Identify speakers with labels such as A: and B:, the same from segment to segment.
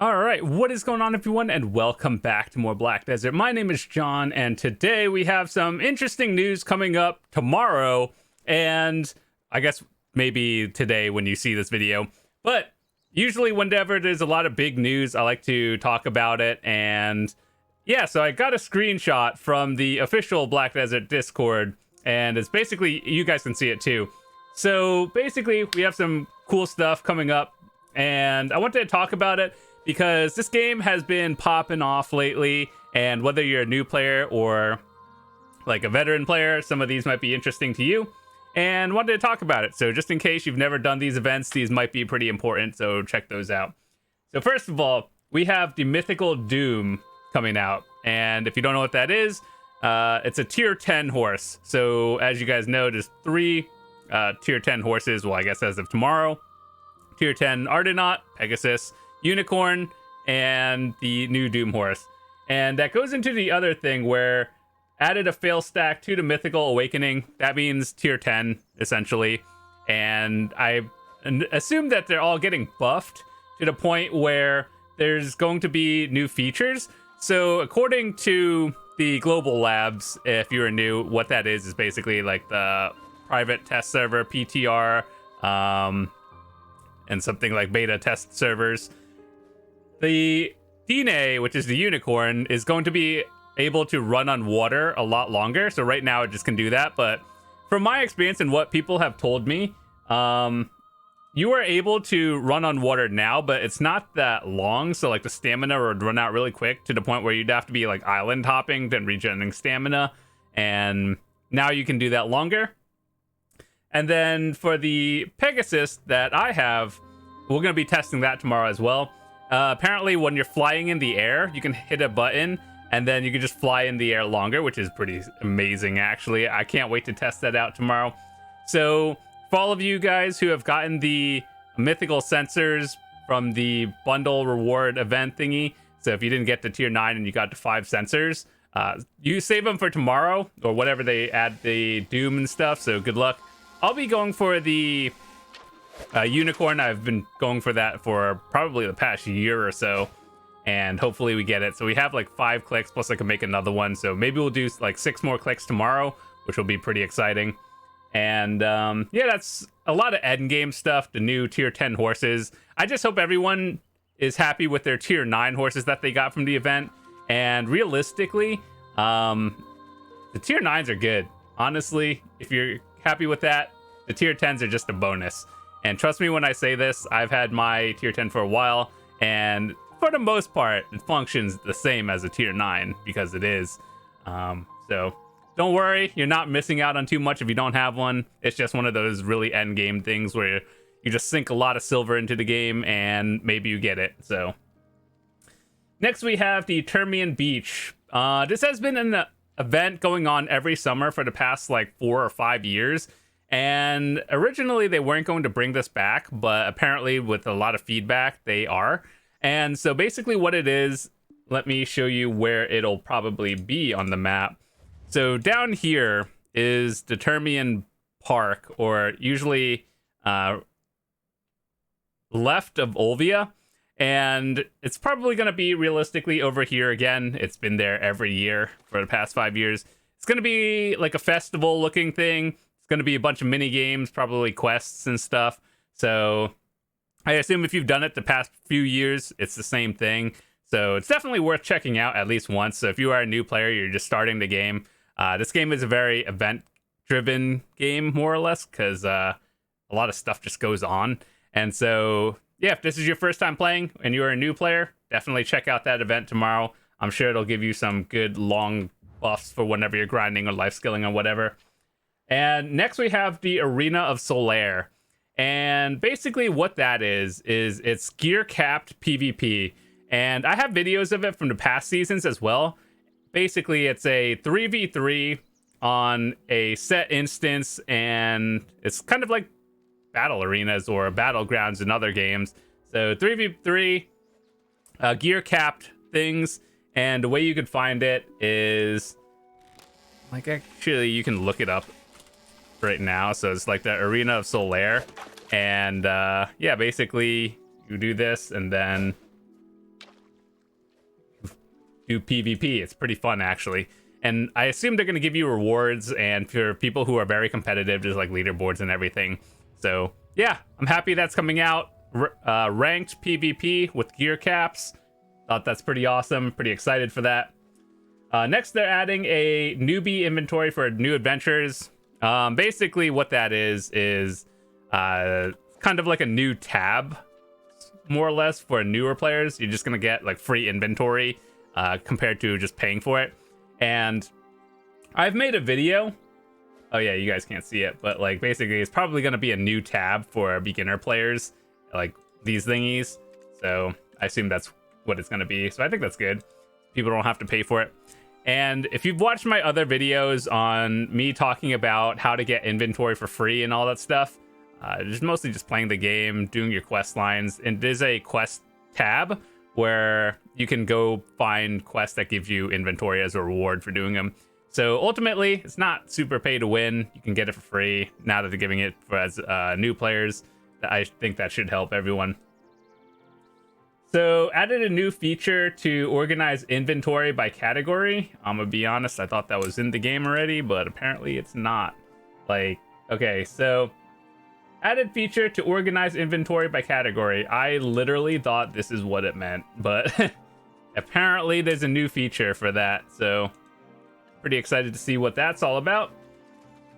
A: All right, what is going on, everyone, and welcome back to more Black Desert. My name is John, and today we have some interesting news coming up tomorrow, and I guess maybe today when you see this video. But usually whenever there's a lot of big news, I like to talk about it, and yeah, so I got a screenshot from the official Black Desert Discord, and it's basically, you guys can see it too. So basically, we have some cool stuff coming up, and I wanted to talk about it because this game has been popping off lately, and whether you're a new player or like a veteran player, some of these might be interesting to you, and wanted to talk about it. So just in case you've never done these events, these might be pretty important, so check those out. So first of all, we have the Mythical Doom coming out, and if you don't know what that is, it's a tier 10 horse. So as you guys know, there's three tier 10 horses, well, I guess as of tomorrow. Tier 10 Ardenaut, Pegasus, Unicorn, and the new Doom horse. And that goes into the other thing where added a fail stack to the Mythical Awakening. That means tier 10 essentially, and I assume that they're all getting buffed to the point where there's going to be new features. So according to the global labs, if you're new, what that is basically like the private test server, PTR, and something like beta test servers. The Dine, which is the Unicorn, is going to be able to run on water a lot longer. So right now it just can do that. But from my experience and what people have told me, you are able to run on water now, but it's not that long. So like the stamina would run out really quick to the point where you'd have to be like island hopping, then regenerating stamina. And now you can do that longer. And then for the Pegasus that I have, we're going to be testing that tomorrow as well. Apparently, when you're flying in the air, you can hit a button, and then you can just fly in the air longer, which is pretty amazing, actually. I can't wait to test that out tomorrow. So, for all of you guys who have gotten the mythical sensors from the bundle reward event thingy, so if you didn't get to tier 9 and you got to 5 sensors, you save them for tomorrow, or whatever they add the Doom and stuff, so good luck. I'll be going for the Unicorn. I've been going for that for probably the past year or so, and hopefully we get it. So we have like 5 clicks, plus I can make another one, so maybe we'll do like 6 more clicks tomorrow, which will be pretty exciting. And yeah, that's a lot of endgame stuff, the new tier 10 horses. I just hope everyone is happy with their tier 9 horses that they got from the event, and realistically, the tier 9s are good. Honestly, if you're happy with that, the tier 10s are just a bonus. And trust me when I say this, I've had my tier 10 for a while, and for the most part, it functions the same as a tier 9, because it is. So don't worry, you're not missing out on too much if you don't have one. It's just one of those really end game things where you just sink a lot of silver into the game, and maybe you get it. So next we have the Terrmian Beach. This has been an event going on every summer for the past like 4 or 5 years. And originally they weren't going to bring this back, but apparently with a lot of feedback, they are. And so basically what it is, let me show you where it'll probably be on the map. So down here is the Terrmian Park, or usually left of Olvia. And it's probably going to be realistically over here again. It's been there every year for the past 5 years. It's going to be like a festival looking thing. Going to be a bunch of mini games, probably quests and stuff. So I assume if you've done it the past few years, it's the same thing. So it's definitely worth checking out at least once. So if you are a new player, you're just starting the game. This game is a very event-driven game, more or less, because a lot of stuff just goes on. And so, yeah, if this is your first time playing and you're a new player, definitely check out that event tomorrow. I'm sure it'll give you some good long buffs for whenever you're grinding or life skilling or whatever. And next we have the Arena of Solare. And basically what that is it's gear capped PvP. And I have videos of it from the past seasons as well. Basically it's a 3v3 on a set instance, and it's kind of like battle arenas or battlegrounds in other games. So 3v3 gear capped things, and the way you could find it is like, actually you can look it up right now. So it's like the Arena of Solare, and yeah, basically you do this, and then do PvP. It's pretty fun, actually. And I assume they're going to give you rewards, and for people who are very competitive, there's like leaderboards and everything. So yeah, I'm happy that's coming out. Ranked PvP with gear caps. Thought that's pretty awesome. Pretty excited for that. Next, they're adding a newbie inventory for new adventures. Basically, what that is kind of like a new tab, more or less, for newer players. You're just gonna get like free inventory compared to just paying for it. And I've made a video. Oh yeah, you guys can't see it, but like basically it's probably gonna be a new tab for beginner players, like these thingies. So I assume that's what it's gonna be. So I think that's good. People don't have to pay for it. And if you've watched my other videos on me talking about how to get inventory for free and all that stuff, just mostly just playing the game, doing your quest lines, and there's a quest tab where you can go find quests that give you inventory as a reward for doing them. So ultimately, it's not super pay to win. You can get it for free. Now that they're giving it for as new players, I think that should help everyone. So added a new feature to organize inventory by category. I'm gonna be honest, I thought that was in the game already, but apparently it's not. Like, okay, so added feature to organize inventory by category. I literally thought this is what it meant, but apparently there's a new feature for that. So pretty excited to see what that's all about.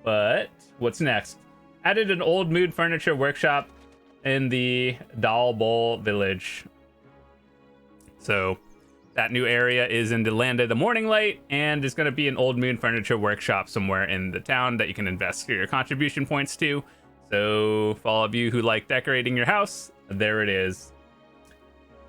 A: But what's next? Added an old mood furniture workshop in the Doll Bowl village. So that new area is in the Land of the Morning Light, and there's going to be an old moon furniture workshop somewhere in the town that you can invest your contribution points to. So for all of you who like decorating your house, there it is.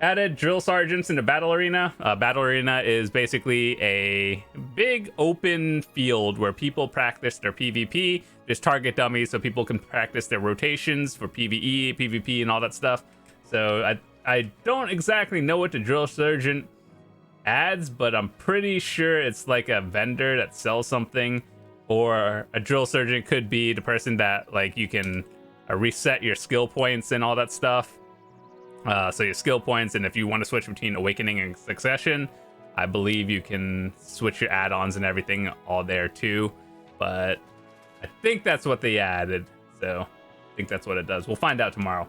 A: Added drill sergeants in the battle arena. Battle arena is basically a big open field where people practice their PvP. There's target dummies so people can practice their rotations for PvE, PvP, and all that stuff. So I don't exactly know what the drill sergeant adds, but I'm pretty sure it's like a vendor that sells something, or a drill sergeant could be the person that like you can reset your skill points and all that stuff. So your skill points, and if you want to switch between Awakening and Succession, I believe you can switch your add-ons and everything all there too. But I think that's what they added, so I think that's what it does. We'll find out tomorrow.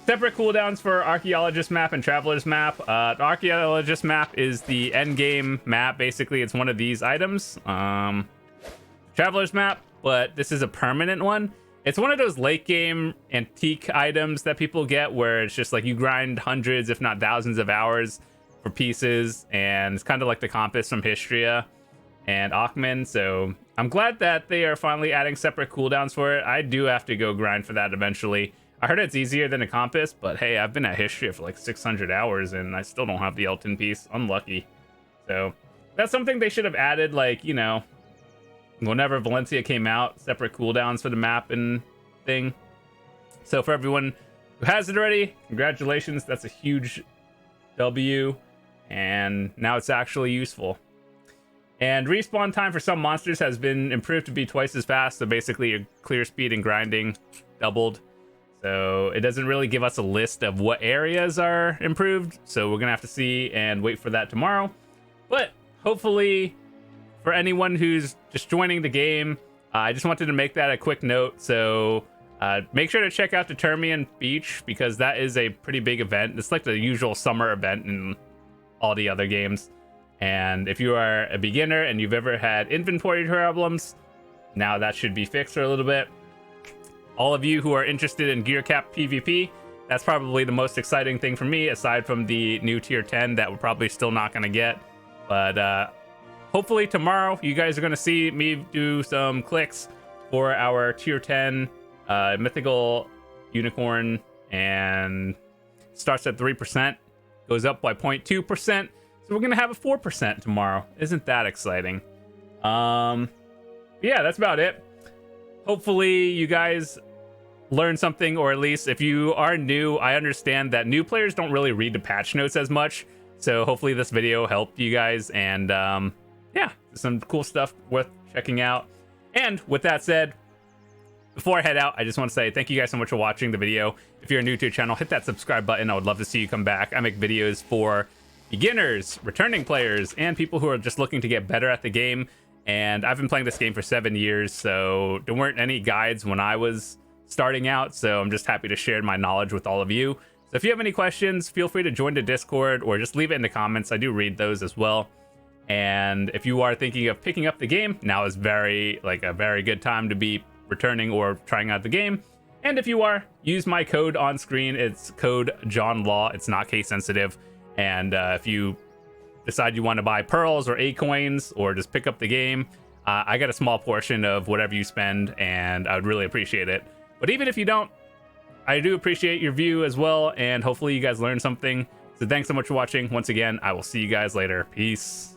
A: Separate cooldowns for Archaeologist map and Traveler's map. The Archaeologist map is the end game map. Basically, it's one of these items. Traveler's map, but this is a permanent one. It's one of those late game antique items that people get where it's just like you grind hundreds, if not thousands of hours for pieces, and it's kind of like the compass from Histria and Akhman. So I'm glad that they are finally adding separate cooldowns for it. I do have to go grind for that eventually. I heard it's easier than a compass, but hey, I've been at Histria for like 600 hours and I still don't have the Elton piece. Unlucky. So that's something they should have added, like, you know, whenever Valencia came out, separate cooldowns for the map and thing. So for everyone who has it already, congratulations. That's a huge W, and now it's actually useful. And respawn time for some monsters has been improved to be twice as fast, so basically your clear speed and grinding doubled. So it doesn't really give us a list of what areas are improved, so we're gonna have to see and wait for that tomorrow. But hopefully, for anyone who's just joining the game, I just wanted to make that a quick note. So make sure to check out the Terrmian Beach, because that is a pretty big event. It's like the usual summer event in all the other games. And if you are a beginner and you've ever had inventory problems, now that should be fixed for a little bit. All of you who are interested in gear cap PvP, that's probably the most exciting thing for me, aside from the new tier 10 that we're probably still not going to get. But hopefully tomorrow you guys are going to see me do some clicks for our tier 10 mythical unicorn, and starts at 3%, goes up by 0.2%. So we're going to have a 4% tomorrow. Isn't that exciting? Yeah, that's about it. Hopefully you guys learn something, or at least if you are new, I understand that new players don't really read the patch notes as much. So hopefully this video helped you guys, and yeah, some cool stuff worth checking out. And with that said, before I head out, I just want to say thank you guys so much for watching the video. If you're new to the channel, hit that subscribe button. I would love to see you come back. I make videos for beginners, returning players, and people who are just looking to get better at the game. And I've been playing this game for 7 years, so there weren't any guides when I was starting out, so I'm just happy to share my knowledge with all of you. So if you have any questions, feel free to join the Discord or just leave it in the comments. I do read those as well. And if you are thinking of picking up the game, now is a very good time to be returning or trying out the game. And if you are, use my code on screen. It's code Jonlaw. It's not case sensitive. And if you decide you want to buy pearls or A-coins or just pick up the game, I get a small portion of whatever you spend, and I would really appreciate it. But even if you don't, I do appreciate your view as well, and hopefully you guys learned something. So thanks so much for watching. Once again, I will see you guys later. Peace.